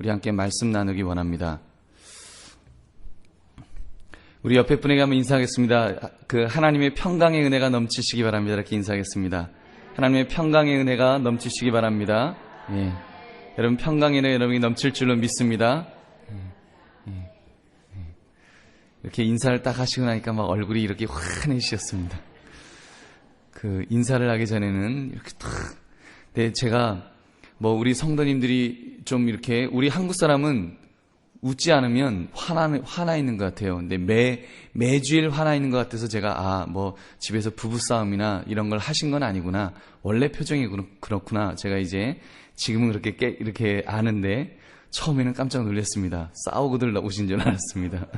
우리 함께 말씀 나누기 원합니다. 우리 옆에 분에게 한번 인사하겠습니다. 그 하나님의 평강의 은혜가 넘치시기 바랍니다. 이렇게 인사하겠습니다. 하나님의 평강의 은혜가 넘치시기 바랍니다. 예. 여러분 평강의 은혜 여러분이 넘칠 줄로 믿습니다. 이렇게 인사를 딱 하시고 나니까 막 얼굴이 이렇게 환해지셨습니다. 그 인사를 하기 전에는 이렇게 탁. 네, 제가 우리 성도님들이 좀 이렇게 우리 한국 사람은 웃지 않으면 화나 있는 것 같아요. 근데 매주일 화나 있는 것 같아서 제가 집에서 부부싸움이나 이런 걸 하신 건 아니구나. 원래 표정이 그렇구나. 제가 이제 지금은 이렇게 아는데 처음에는 깜짝 놀랐습니다. 싸우고들 오신 줄 알았습니다.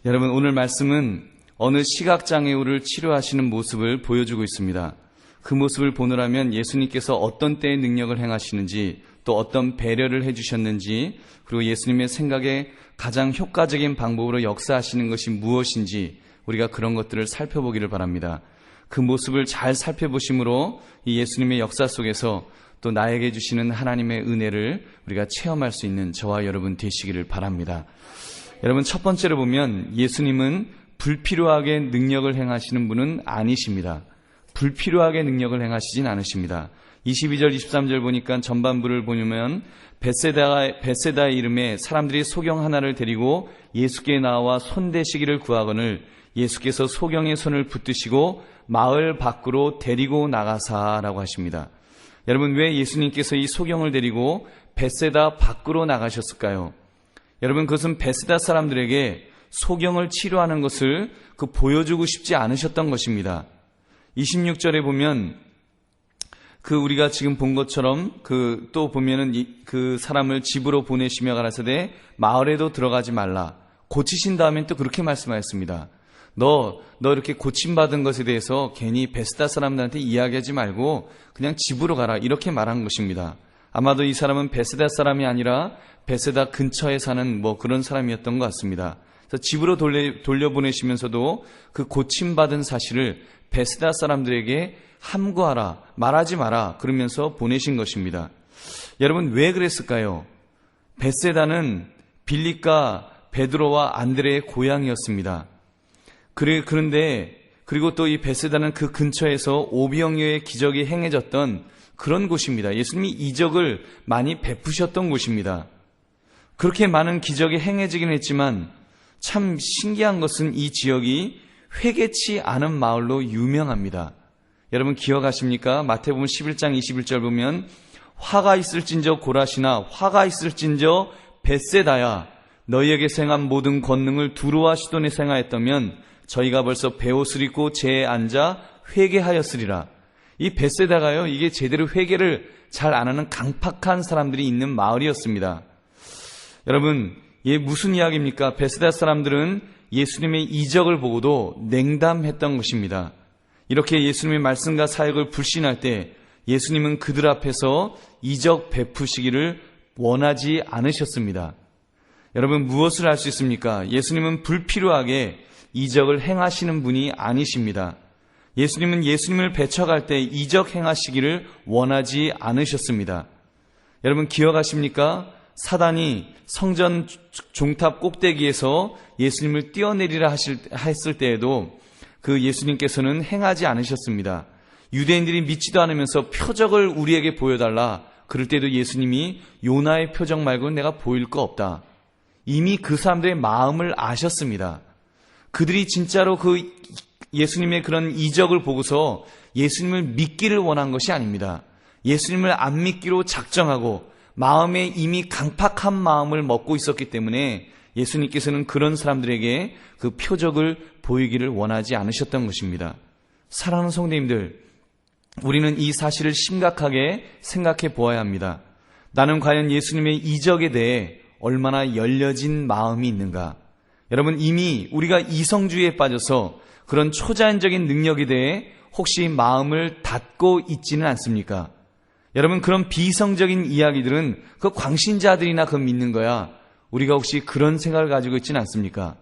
여러분 오늘 말씀은 어느 시각장애우를 치료하시는 모습을 보여주고 있습니다. 그 모습을 보느라면 예수님께서 어떤 때에 능력을 행하시는지 또 어떤 배려를 해주셨는지 그리고 예수님의 생각에 가장 효과적인 방법으로 역사하시는 것이 무엇인지 우리가 그런 것들을 살펴보기를 바랍니다. 그 모습을 잘 살펴보심으로 이 예수님의 역사 속에서 또 나에게 주시는 하나님의 은혜를 우리가 체험할 수 있는 저와 여러분 되시기를 바랍니다. 여러분 첫 번째로 보면 예수님은 불필요하게 능력을 행하시는 분은 아니십니다. 불필요하게 능력을 행하시진 않으십니다. 22절 23절 보니까 전반부를 보면 벳세다의 이름에 사람들이 소경 하나를 데리고 예수께 나와 손대시기를 구하거늘 예수께서 소경의 손을 붙드시고 마을 밖으로 데리고 나가사라고 하십니다. 여러분 왜 예수님께서 이 소경을 데리고 벳세다 밖으로 나가셨을까요? 여러분 그것은 벳세다 사람들에게 소경을 치료하는 것을 보여주고 싶지 않으셨던 것입니다. 26절에 보면 우리가 지금 본 것처럼 또 보면은 그 사람을 집으로 보내시며 가라사대 마을에도 들어가지 말라. 고치신 다음엔 또 그렇게 말씀하셨습니다. 너 이렇게 고침받은 것에 대해서 괜히 벳세다 사람들한테 이야기하지 말고 그냥 집으로 가라. 이렇게 말한 것입니다. 아마도 이 사람은 벳세다 사람이 아니라 벳세다 근처에 사는 그런 사람이었던 것 같습니다. 그래서 집으로 돌려보내시면서도 그 고침받은 사실을 벳세다 사람들에게 함구하라, 말하지 마라 그러면서 보내신 것입니다. 여러분 왜 그랬을까요? 벳세다는 빌립과 베드로와 안드레의 고향이었습니다. 그런데 그리고 또 이 벳세다는 그 근처에서 오병이어의 기적이 행해졌던 그런 곳입니다. 예수님이 이적을 많이 베푸셨던 곳입니다. 그렇게 많은 기적이 행해지긴 했지만 참 신기한 것은 이 지역이 회개치 않은 마을로 유명합니다. 여러분 기억하십니까? 마태복음 11장 21절 보면 화가 있을진저 고라시나 화가 있을진저 벳세다야 너희에게 행한 모든 권능을 두루와 시돈에 행하였다면 저희가 벌써 베옷을 입고 제에 앉아 회개하였으리라. 이 벳세다가요 이게 제대로 회개를 잘 안 하는 강팍한 사람들이 있는 마을이었습니다. 여러분 이게 무슨 이야기입니까? 벳세다 사람들은 예수님의 이적을 보고도 냉담했던 것입니다. 이렇게 예수님의 말씀과 사역을 불신할 때 예수님은 그들 앞에서 이적 베푸시기를 원하지 않으셨습니다. 여러분 무엇을 할 수 있습니까? 예수님은 불필요하게 이적을 행하시는 분이 아니십니다. 예수님은 예수님을 배척할 때 이적 행하시기를 원하지 않으셨습니다. 여러분 기억하십니까? 사단이 성전 종탑 꼭대기에서 예수님을 뛰어내리라 했을 때에도 그 예수님께서는 행하지 않으셨습니다. 유대인들이 믿지도 않으면서 표적을 우리에게 보여달라. 그럴 때도 예수님이 요나의 표적 말고는 내가 보일 거 없다. 이미 그 사람들의 마음을 아셨습니다. 그들이 진짜로 예수님의 그런 이적을 보고서 예수님을 믿기를 원한 것이 아닙니다. 예수님을 안 믿기로 작정하고 마음에 이미 강팍한 마음을 먹고 있었기 때문에 예수님께서는 그런 사람들에게 그 표적을 보이기를 원하지 않으셨던 것입니다. 사랑하는 성도님들, 우리는 이 사실을 심각하게 생각해 보아야 합니다. 나는 과연 예수님의 이적에 대해 얼마나 열려진 마음이 있는가? 여러분 이미 우리가 이성주의에 빠져서 그런 초자연적인 능력에 대해 혹시 마음을 닫고 있지는 않습니까? 여러분 그런 비이성적인 이야기들은 그 광신자들이나 믿는 거야. 우리가 혹시 그런 생각을 가지고 있지는 않습니까?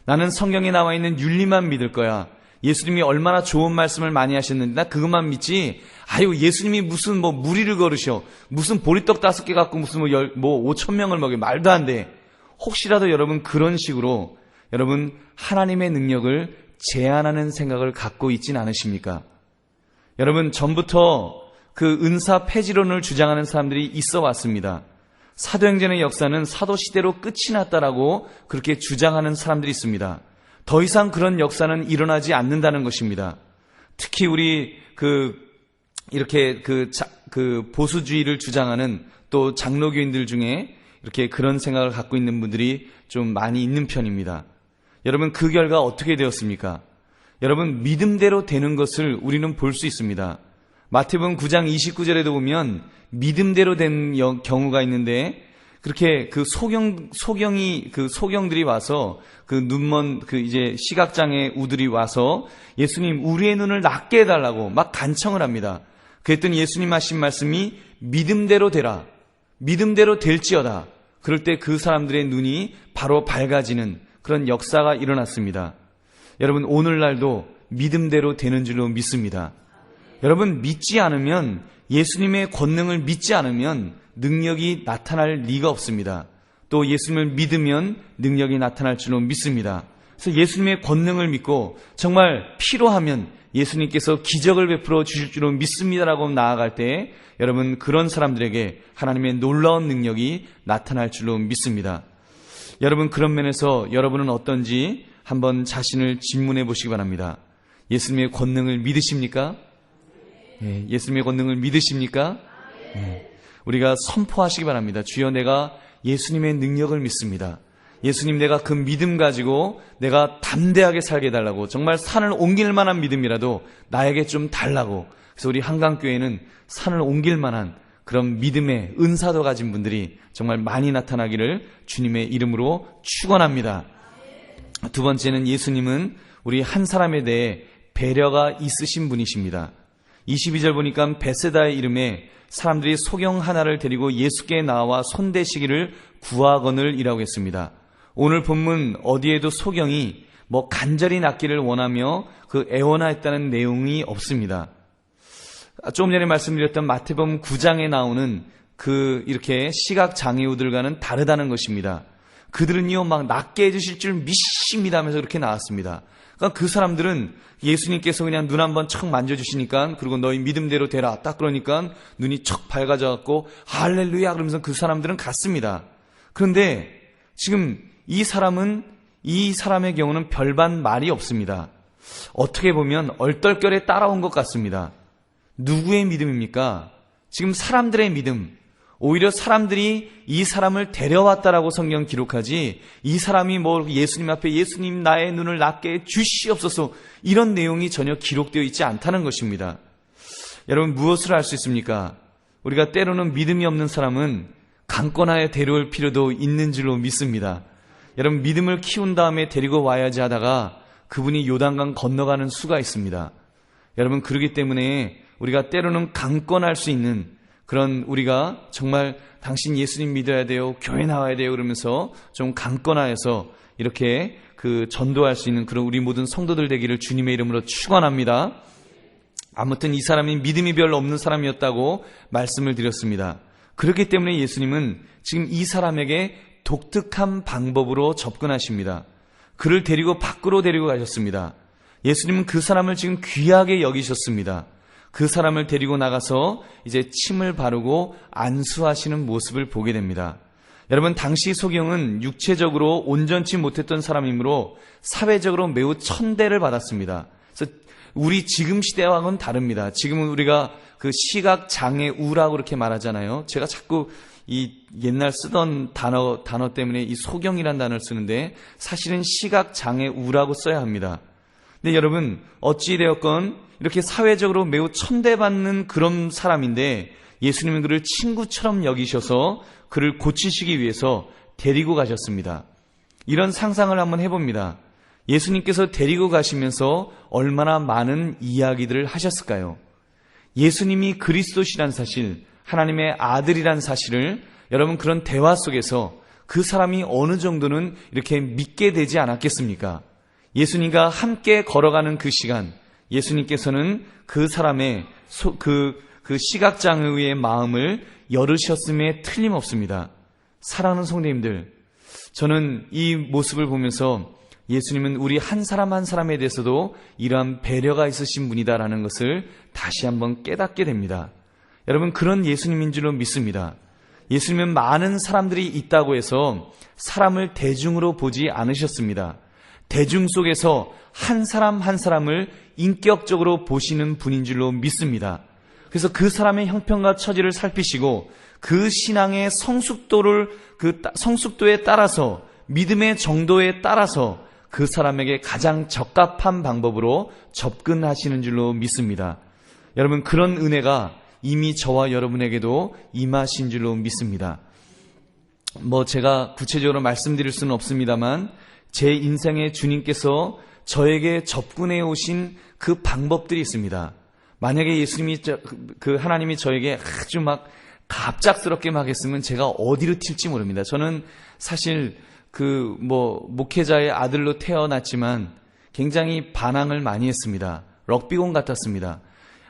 나는 성경에 나와 있는 윤리만 믿을 거야. 예수님이 얼마나 좋은 말씀을 많이 하셨는데 나 그것만 믿지. 아유, 예수님이 무슨 무리를 걸으셔. 무슨 보리떡 5개 갖고 무슨 5,000명을 먹여. 말도 안 돼. 혹시라도 여러분 그런 식으로 여러분 하나님의 능력을 제한하는 생각을 갖고 있진 않으십니까? 여러분 전부터 그 은사 폐지론을 주장하는 사람들이 있어 왔습니다. 사도행전의 역사는 사도 시대로 끝이 났다라고 그렇게 주장하는 사람들이 있습니다. 더 이상 그런 역사는 일어나지 않는다는 것입니다. 특히 우리 이렇게 보수주의를 주장하는 또 장로교인들 중에 이렇게 그런 생각을 갖고 있는 분들이 좀 많이 있는 편입니다. 여러분 그 결과 어떻게 되었습니까? 여러분 믿음대로 되는 것을 우리는 볼 수 있습니다. 마태복음 9장 29절에도 보면 믿음대로 된 경우가 있는데 그렇게 소경들이 와서 눈먼 이제 시각장애 우들이 와서 예수님 우리의 눈을 낫게 해달라고 막 간청을 합니다. 그랬더니 예수님 하신 말씀이 믿음대로 되라. 믿음대로 될지어다. 그럴 때 그 사람들의 눈이 바로 밝아지는 그런 역사가 일어났습니다. 여러분 오늘날도 믿음대로 되는 줄로 믿습니다. 여러분 믿지 않으면 예수님의 권능을 믿지 않으면 능력이 나타날 리가 없습니다. 또 예수님을 믿으면 능력이 나타날 줄로 믿습니다. 그래서 예수님의 권능을 믿고 정말 필요하면 예수님께서 기적을 베풀어 주실 줄로 믿습니다라고 나아갈 때 여러분 그런 사람들에게 하나님의 놀라운 능력이 나타날 줄로 믿습니다. 여러분 그런 면에서 여러분은 어떤지 한번 자신을 질문해 보시기 바랍니다. 예수님의 권능을 믿으십니까? 예, 예수님의 권능을 믿으십니까? 우리가 선포하시기 바랍니다. 주여 내가 예수님의 능력을 믿습니다. 예수님 내가 그 믿음 가지고 내가 담대하게 살게 해달라고 정말 산을 옮길 만한 믿음이라도 나에게 좀 달라고. 그래서 우리 한강교회는 산을 옮길 만한 그런 믿음의 은사도 가진 분들이 정말 많이 나타나기를 주님의 이름으로 축원합니다. 두 번째는 예수님은 우리 한 사람에 대해 배려가 있으신 분이십니다. 22절 보니까 베세다의 이름에 사람들이 소경 하나를 데리고 예수께 나와 손대시기를 구하거늘 이라고 했습니다. 오늘 본문 어디에도 소경이 간절히 낫기를 원하며 애원하였다는 내용이 없습니다. 조금 전에 말씀드렸던 마태복음 9장에 나오는 이렇게 시각장애우들과는 다르다는 것입니다. 그들은요 막 낫게 해주실 줄 믿습니다 하면서 그렇게 나왔습니다. 그러니까 그 사람들은 예수님께서 그냥 눈 한번 척 만져주시니까 그리고 너희 믿음대로 되라 딱 그러니까 눈이 척 밝아져갖고 할렐루야 그러면서 그 사람들은 갔습니다. 그런데 지금 이 사람의 경우는 별반 말이 없습니다. 어떻게 보면 얼떨결에 따라온 것 같습니다. 누구의 믿음입니까? 지금 사람들의 믿음. 오히려 사람들이 이 사람을 데려왔다라고 성경 기록하지 이 사람이 예수님 앞에 예수님 나의 눈을 낫게 주시옵소서 이런 내용이 전혀 기록되어 있지 않다는 것입니다. 여러분 무엇을 할 수 있습니까? 우리가 때로는 믿음이 없는 사람은 강권하여 데려올 필요도 있는 줄로 믿습니다. 여러분 믿음을 키운 다음에 데리고 와야지 하다가 그분이 요단강 건너가는 수가 있습니다. 여러분 그러기 때문에 우리가 때로는 강권할 수 있는 그런 우리가 정말 당신 예수님 믿어야 돼요. 교회 나와야 돼요. 그러면서 좀 강권하여서 이렇게 전도할 수 있는 그런 우리 모든 성도들 되기를 주님의 이름으로 축원합니다. 아무튼 이 사람이 믿음이 별로 없는 사람이었다고 말씀을 드렸습니다. 그렇기 때문에 예수님은 지금 이 사람에게 독특한 방법으로 접근하십니다. 그를 데리고 밖으로 데리고 가셨습니다. 예수님은 그 사람을 지금 귀하게 여기셨습니다. 그 사람을 데리고 나가서 이제 침을 바르고 안수하시는 모습을 보게 됩니다. 여러분 당시 소경은 육체적으로 온전치 못했던 사람이므로 사회적으로 매우 천대를 받았습니다. 그래서 우리 지금 시대와는 다릅니다. 지금은 우리가 시각장애우라고 그렇게 말하잖아요. 제가 자꾸 이 옛날 쓰던 단어 때문에 이 소경이라는 단어를 쓰는데 사실은 시각장애우라고 써야 합니다. 근데 여러분 어찌되었건 이렇게 사회적으로 매우 천대받는 그런 사람인데 예수님은 그를 친구처럼 여기셔서 그를 고치시기 위해서 데리고 가셨습니다. 이런 상상을 한번 해봅니다. 예수님께서 데리고 가시면서 얼마나 많은 이야기들을 하셨을까요? 예수님이 그리스도시란 사실, 하나님의 아들이란 사실을 여러분 그런 대화 속에서 그 사람이 어느 정도는 이렇게 믿게 되지 않았겠습니까? 예수님과 함께 걸어가는 그 시간, 예수님께서는 그 사람의 그 시각장애의 마음을 열으셨음에 틀림없습니다. 사랑하는 성도님들, 저는 이 모습을 보면서 예수님은 우리 한 사람 한 사람에 대해서도 이러한 배려가 있으신 분이다라는 것을 다시 한번 깨닫게 됩니다. 여러분, 그런 예수님인 줄로 믿습니다. 예수님은 많은 사람들이 있다고 해서 사람을 대중으로 보지 않으셨습니다. 대중 속에서 한 사람 한 사람을 인격적으로 보시는 분인 줄로 믿습니다. 그래서 그 사람의 형편과 처지를 살피시고 그 신앙의 성숙도에 따라서, 믿음의 정도에 따라서 그 사람에게 가장 적합한 방법으로 접근하시는 줄로 믿습니다. 여러분, 그런 은혜가 이미 저와 여러분에게도 임하신 줄로 믿습니다. 제가 구체적으로 말씀드릴 수는 없습니다만 제 인생에 주님께서 저에게 접근해 오신 그 방법들이 있습니다. 만약에 예수님이, 하나님이 저에게 아주 갑작스럽게 했으면 제가 어디로 튈지 모릅니다. 저는 사실 목회자의 아들로 태어났지만 굉장히 반항을 많이 했습니다. 럭비공 같았습니다.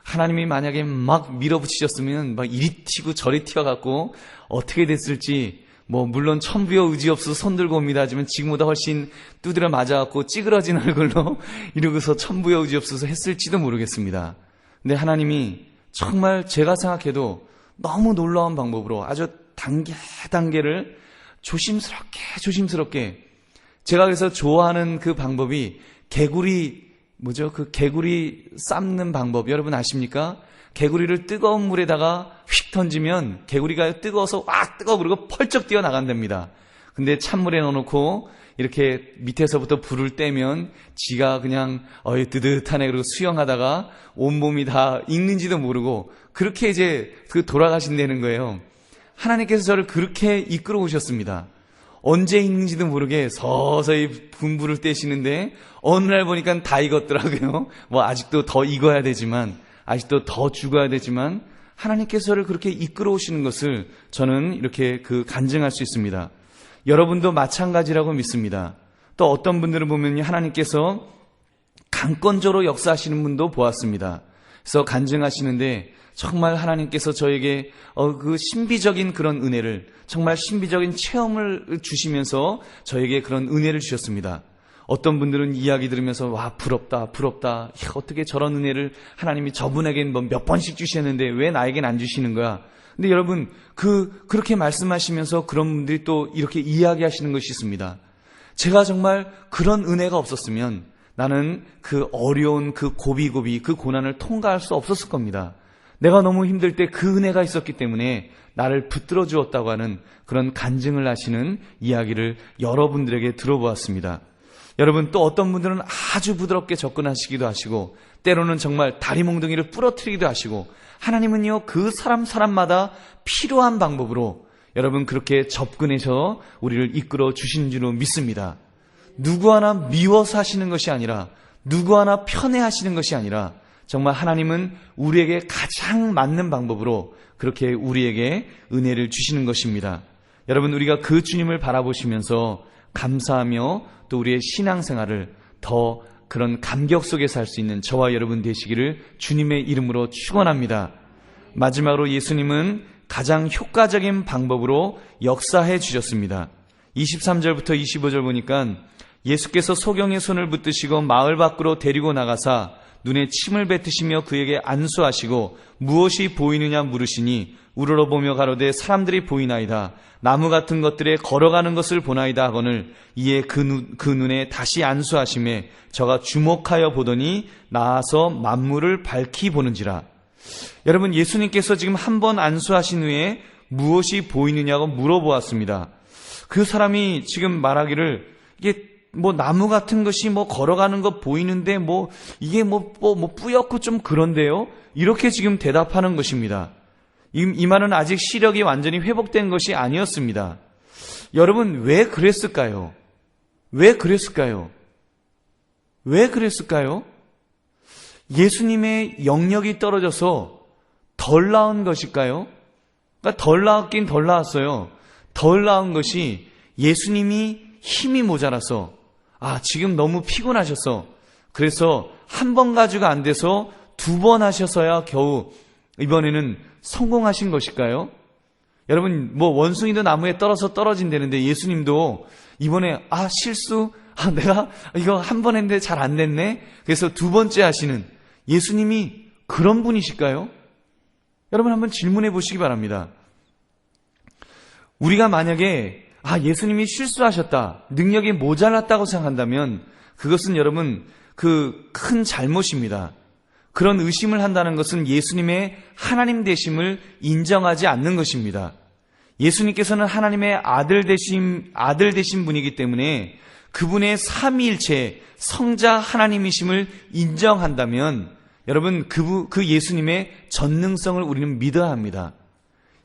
하나님이 만약에 밀어붙이셨으면 이리 튀고 저리 튀어갖고 어떻게 됐을지, 물론 천부여 의지없어 손 들고 옵니다 하지만 지금보다 훨씬 두드려 맞아갖고 찌그러진 얼굴로 이러고서 천부여 의지없어서 했을지도 모르겠습니다. 근데 하나님이 정말 제가 생각해도 너무 놀라운 방법으로 아주 단계를 조심스럽게 제가 그래서 좋아하는 그 방법이 개구리 삶는 방법 여러분 아십니까? 개구리를 뜨거운 물에다가 휙 던지면 개구리가 뜨거워서 뜨거워 그러고 펄쩍 뛰어나간답니다. 근데 찬물에 넣어놓고 이렇게 밑에서부터 불을 떼면 지가 그냥 뜨뜻하네 그러고 수영하다가 온몸이 다 익는지도 모르고 그렇게 이제 돌아가신다는 거예요. 하나님께서 저를 그렇게 이끌어 오셨습니다. 언제 익는지도 모르게 서서히 분불을 떼시는데 어느 날 보니까 다 익었더라고요. 아직도 더 익어야 되지만, 아직도 더 죽어야 되지만 하나님께서 저를 그렇게 이끌어 오시는 것을 저는 이렇게 간증할 수 있습니다. 여러분도 마찬가지라고 믿습니다. 또 어떤 분들은 보면 하나님께서 강권적으로 역사하시는 분도 보았습니다. 그래서 간증하시는데 정말 하나님께서 저에게 그 신비적인 그런 은혜를, 정말 신비적인 체험을 주시면서 저에게 그런 은혜를 주셨습니다. 어떤 분들은 이야기 들으면서 부럽다. 어떻게 저런 은혜를 하나님이 저분에겐 몇 번씩 주셨는데 왜 나에겐 안 주시는 거야? 근데 여러분 그렇게 말씀하시면서 그런 분들이 또 이렇게 이야기하시는 것이 있습니다. 제가 정말 그런 은혜가 없었으면 나는 그 어려운 그 고비고비 그 고난을 통과할 수 없었을 겁니다. 내가 너무 힘들 때 그 은혜가 있었기 때문에 나를 붙들어 주었다고 하는 그런 간증을 하시는 이야기를 여러분들에게 들어보았습니다. 여러분, 또 어떤 분들은 아주 부드럽게 접근하시기도 하시고 때로는 정말 다리 몽둥이를 부러뜨리기도 하시고, 하나님은요 그 사람마다 필요한 방법으로 여러분 그렇게 접근해서 우리를 이끌어 주신 줄로 믿습니다. 누구 하나 미워서 하시는 것이 아니라, 누구 하나 편애하시는 것이 아니라 정말 하나님은 우리에게 가장 맞는 방법으로 그렇게 우리에게 은혜를 주시는 것입니다. 여러분, 우리가 그 주님을 바라보시면서 감사하며 또 우리의 신앙생활을 더 그런 감격 속에서 할 수 있는 저와 여러분 되시기를 주님의 이름으로 축원합니다. 마지막으로 예수님은 가장 효과적인 방법으로 역사해 주셨습니다. 23절부터 25절 보니까 예수께서 소경의 손을 붙드시고 마을 밖으로 데리고 나가사 눈에 침을 뱉으시며 그에게 안수하시고 무엇이 보이느냐 물으시니 우러러보며 가로되 사람들이 보이나이다. 나무 같은 것들에 걸어가는 것을 보나이다 하거늘 이에 그 눈에 다시 안수하시매 저가 주목하여 보더니 나아서 만물을 밝히 보는지라. 여러분, 예수님께서 지금 한 번 안수하신 후에 무엇이 보이느냐고 물어보았습니다. 그 사람이 지금 말하기를 이게 나무 같은 것이 걸어가는 거 보이는데 이게 뿌옇고 좀 그런데요? 이렇게 지금 대답하는 것입니다. 이 말은 아직 시력이 완전히 회복된 것이 아니었습니다. 여러분, 왜 그랬을까요? 왜 그랬을까요? 예수님의 영역이 떨어져서 덜 나은 것일까요? 그러니까 덜 나았긴 덜 나았어요. 덜 나은 것이 예수님이 힘이 모자라서, 지금 너무 피곤하셔서 그래서 한 번 가지고 안 돼서 2번 하셔서야 겨우 이번에는 성공하신 것일까요? 여러분, 원숭이도 나무에 떨어진다는데 예수님도 이번에 실수? 내가 이거 한 번 했는데 잘 안 됐네? 그래서 2번째 하시는 예수님이 그런 분이실까요? 여러분 한번 질문해 보시기 바랍니다. 우리가 만약에 예수님이 실수하셨다, 능력이 모자랐다고 생각한다면 그것은 여러분 그 큰 잘못입니다. 그런 의심을 한다는 것은 예수님의 하나님 되심을 인정하지 않는 것입니다. 예수님께서는 하나님의 아들 되신 분이기 때문에 그분의 삼위일체 성자 하나님이심을 인정한다면 여러분 그 예수님의 전능성을 우리는 믿어야 합니다.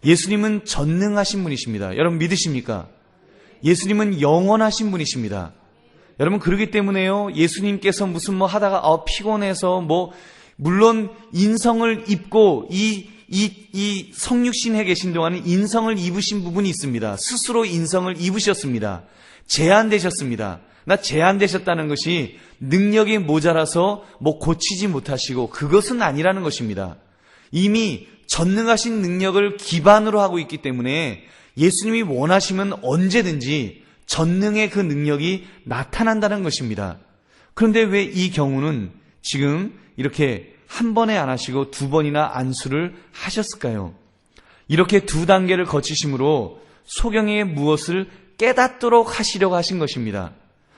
예수님은 전능하신 분이십니다. 여러분 믿으십니까? 예수님은 영원하신 분이십니다. 여러분 그러기 때문에요, 예수님께서 무슨 하다가 피곤해서 물론 인성을 입고 이 성육신에 계신 동안은 인성을 입으신 부분이 있습니다. 스스로 인성을 입으셨습니다. 제한되셨습니다. 제한되셨다는 것이 능력이 모자라서 고치지 못하시고 그것은 아니라는 것입니다. 이미 전능하신 능력을 기반으로 하고 있기 때문에 예수님이 원하시면 언제든지 전능의 그 능력이 나타난다는 것입니다. 그런데 왜 이 경우는 지금 이렇게 한 번에 안 하시고 2번이나 안수를 하셨을까요? 이렇게 2단계를 거치심으로 소경의 무엇을 깨닫도록 하시려고 하신 것입니다.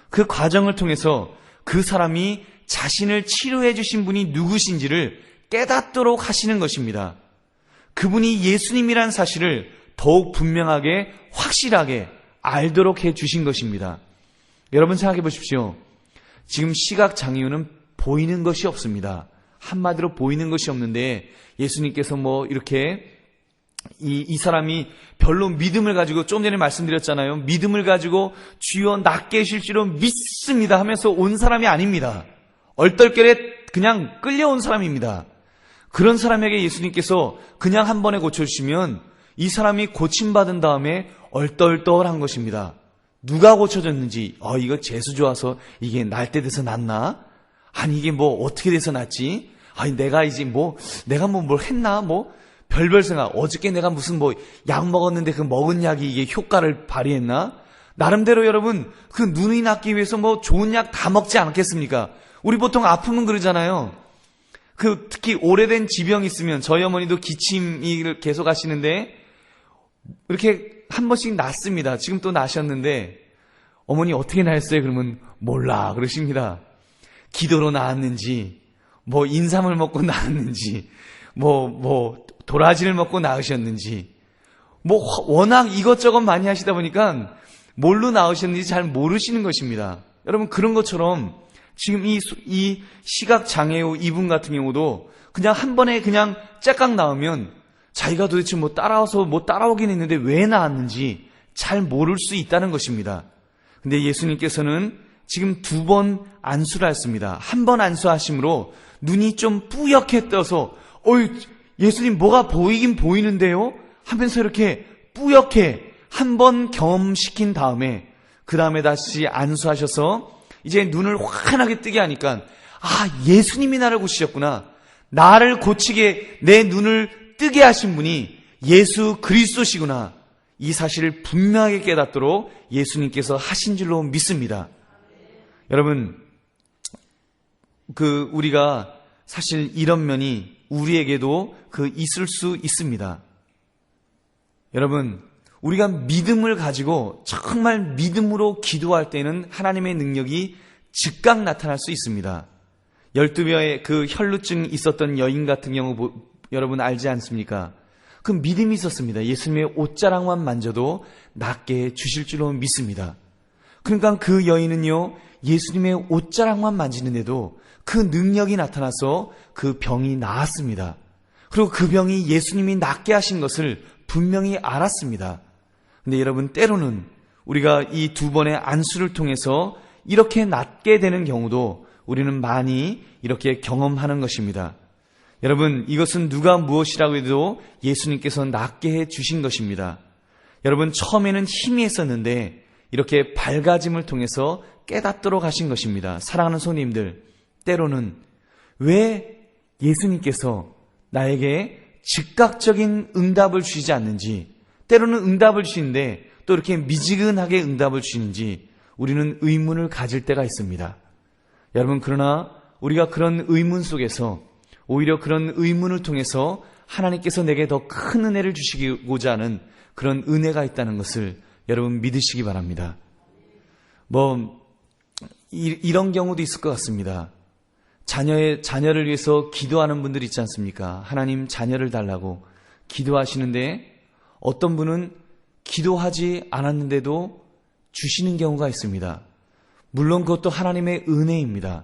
그 과정을 통해서 그 사람이 자신을 치료해 주신 분이 누구신지를 깨닫도록 하시는 것입니다. 그분이 예수님이란 사실을 더욱 분명하게 확실하게 알도록 해 주신 것입니다. 여러분 생각해 보십시오. 지금 시각장애인은 보이는 것이 없습니다. 한마디로 보이는 것이 없는데 예수님께서 이렇게 이 사람이 별로 믿음을 가지고, 좀 전에 말씀드렸잖아요. 믿음을 가지고 주여 낫게 해주실 줄로 믿습니다 하면서 온 사람이 아닙니다. 얼떨결에 그냥 끌려온 사람입니다. 그런 사람에게 예수님께서 그냥 한 번에 고쳐주시면 이 사람이 고침받은 다음에 얼떨떨한 것입니다. 누가 고쳐줬는지, 이거 재수 좋아서 이게 날 때 돼서 낫나? 아니 이게 어떻게 돼서 낫지? 내가 이제 내가 뭘 했나? 별별 생각. 어저께 내가 무슨 약 먹었는데 그 먹은 약이 이게 효과를 발휘했나? 나름대로 여러분 그 눈이 낫기 위해서 좋은 약 다 먹지 않겠습니까? 우리 보통 아프면 그러잖아요. 특히 오래된 지병이 있으면, 저희 어머니도 기침을 계속 하시는데 이렇게 한 번씩 낫습니다. 지금 또 나셨는데 어머니 어떻게 나았어요? 그러면 몰라 그러십니다. 기도로 나았는지, 인삼을 먹고 나았는지, 도라지를 먹고 나으셨는지, 워낙 이것저것 많이 하시다 보니까 뭘로 나으셨는지 잘 모르시는 것입니다. 여러분 그런 것처럼 지금 이 시각장애우 이분 같은 경우도 그냥 한 번에 그냥 째깍 나오면 자기가 도대체 따라오긴 했는데 왜 나았는지 잘 모를 수 있다는 것입니다. 근데 예수님께서는 지금 2번 안수를 했습니다. 한 번 안수하심으로 눈이 좀 뿌옇게 떠서 예수님 뭐가 보이긴 보이는데요? 하면서 이렇게 뿌옇게 한 번 경험시킨 다음에 그 다음에 다시 안수하셔서 이제 눈을 환하게 뜨게 하니까 예수님이 나를 고치셨구나. 나를 고치게 내 눈을 뜨게 하신 분이 예수 그리스도시구나. 이 사실을 분명하게 깨닫도록 예수님께서 하신 줄로 믿습니다. 여러분 우리가 사실 이런 면이 우리에게도 있을 수 있습니다. 여러분 우리가 믿음을 가지고 정말 믿음으로 기도할 때는 하나님의 능력이 즉각 나타날 수 있습니다. 12명의 그 혈루증 있었던 여인 같은 경우 여러분 알지 않습니까? 그 믿음이 있었습니다. 예수님의 옷자락만 만져도 낫게 주실 줄로 믿습니다. 그러니까 그 여인은요, 예수님의 옷자락만 만지는데도 그 능력이 나타나서 그 병이 나았습니다. 그리고 그 병이 예수님이 낫게 하신 것을 분명히 알았습니다. 근데 여러분 때로는 우리가 이 2번의 안수를 통해서 이렇게 낫게 되는 경우도 우리는 많이 이렇게 경험하는 것입니다. 여러분 이것은 누가 무엇이라고 해도 예수님께서 낫게 해 주신 것입니다. 여러분 처음에는 힘이 있었는데 이렇게 밝아짐을 통해서 깨닫도록 하신 것입니다. 사랑하는 손님들, 때로는 왜 예수님께서 나에게 즉각적인 응답을 주시지 않는지, 때로는 응답을 주시는데 또 이렇게 미지근하게 응답을 주시는지 우리는 의문을 가질 때가 있습니다. 여러분, 그러나 우리가 그런 의문 속에서 오히려 그런 의문을 통해서 하나님께서 내게 더 큰 은혜를 주시고자 하는 그런 은혜가 있다는 것을 여러분 믿으시기 바랍니다. 이런 경우도 있을 것 같습니다. 자녀를 위해서 기도하는 분들 있지 않습니까? 하나님 자녀를 달라고 기도하시는데 어떤 분은 기도하지 않았는데도 주시는 경우가 있습니다. 물론 그것도 하나님의 은혜입니다.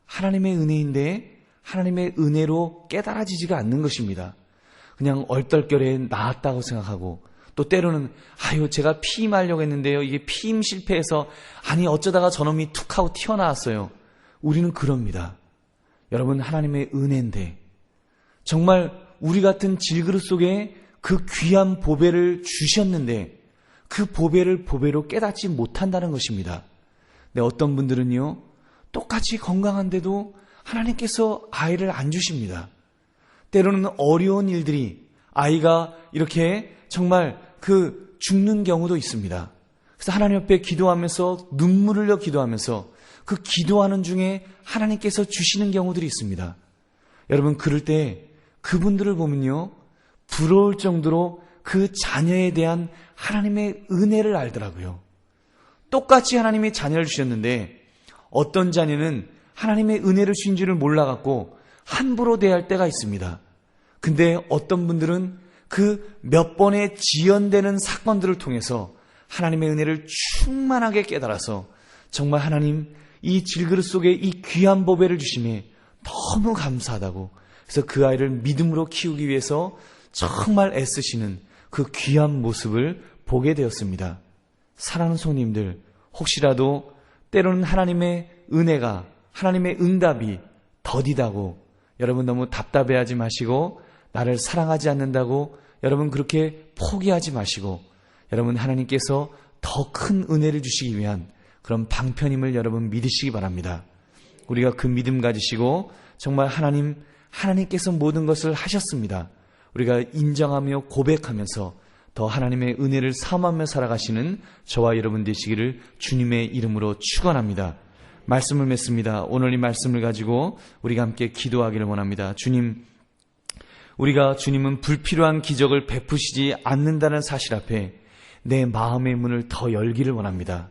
하나님의 은혜인데 하나님의 은혜로 깨달아지지가 않는 것입니다. 그냥 얼떨결에 나았다고 생각하고, 또 때로는 제가 피임하려고 했는데요, 이게 피임 실패해서 어쩌다가 저놈이 툭 하고 튀어나왔어요. 우리는 그럽니다. 여러분, 하나님의 은혜인데 정말 우리 같은 질그릇 속에 그 귀한 보배를 주셨는데 그 보배를 보배로 깨닫지 못한다는 것입니다. 네, 어떤 분들은요, 똑같이 건강한데도 하나님께서 아이를 안 주십니다. 때로는 어려운 일들이 아이가 이렇게 정말 죽는 경우도 있습니다. 그래서 하나님 앞에 기도하면서 눈물을 흘려 기도하면서 그 기도하는 중에 하나님께서 주시는 경우들이 있습니다. 여러분, 그럴 때 그분들을 보면요, 부러울 정도로 그 자녀에 대한 하나님의 은혜를 알더라고요. 똑같이 하나님이 자녀를 주셨는데 어떤 자녀는 하나님의 은혜를 주신 줄을 몰라갖고 함부로 대할 때가 있습니다. 근데 어떤 분들은 그 몇 번의 지연되는 사건들을 통해서 하나님의 은혜를 충만하게 깨달아서 정말 하나님, 이 질그릇 속에 이 귀한 보배를 주심에 너무 감사하다고, 그래서 그 아이를 믿음으로 키우기 위해서 정말 애쓰시는 그 귀한 모습을 보게 되었습니다. 사랑하는 손님들, 혹시라도 때로는 하나님의 은혜가, 하나님의 응답이 더디다고 여러분 너무 답답해하지 마시고, 나를 사랑하지 않는다고 여러분 그렇게 포기하지 마시고, 여러분 하나님께서 더 큰 은혜를 주시기 위한 그런 방편임을 여러분 믿으시기 바랍니다. 우리가 그 믿음 가지시고 정말 하나님께서 모든 것을 하셨습니다. 우리가 인정하며 고백하면서 더 하나님의 은혜를 사모하며 살아가시는 저와 여러분 되시기를 주님의 이름으로 축원합니다. 말씀을 맺습니다. 오늘 이 말씀을 가지고 우리가 함께 기도하기를 원합니다. 주님, 우리가 주님은 불필요한 기적을 베푸시지 않는다는 사실 앞에 내 마음의 문을 더 열기를 원합니다.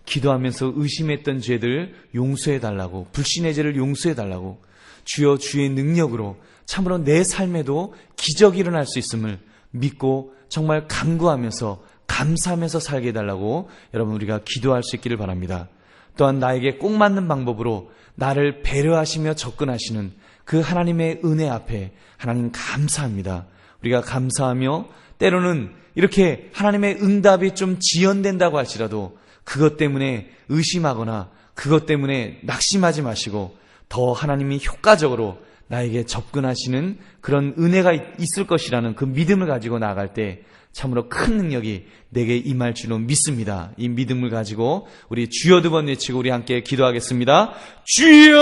기도하면서 의심했던 죄들 용서해달라고, 불신의 죄를 용서해달라고, 주여 주의 능력으로 참으로 내 삶에도 기적이 일어날 수 있음을 믿고 정말 간구하면서 감사하면서 살게 해달라고 여러분 우리가 기도할 수 있기를 바랍니다. 또한 나에게 꼭 맞는 방법으로 나를 배려하시며 접근하시는 그 하나님의 은혜 앞에 하나님 감사합니다. 우리가 감사하며 때로는 이렇게 하나님의 응답이 좀 지연된다고 할지라도 그것 때문에 의심하거나 그것 때문에 낙심하지 마시고 더 하나님이 효과적으로 나에게 접근하시는 그런 은혜가 있을 것이라는 그 믿음을 가지고 나아갈 때 참으로 큰 능력이 내게 임할 줄로 믿습니다. 이 믿음을 가지고 우리 주여 두 번 외치고 우리 함께 기도하겠습니다. 주여!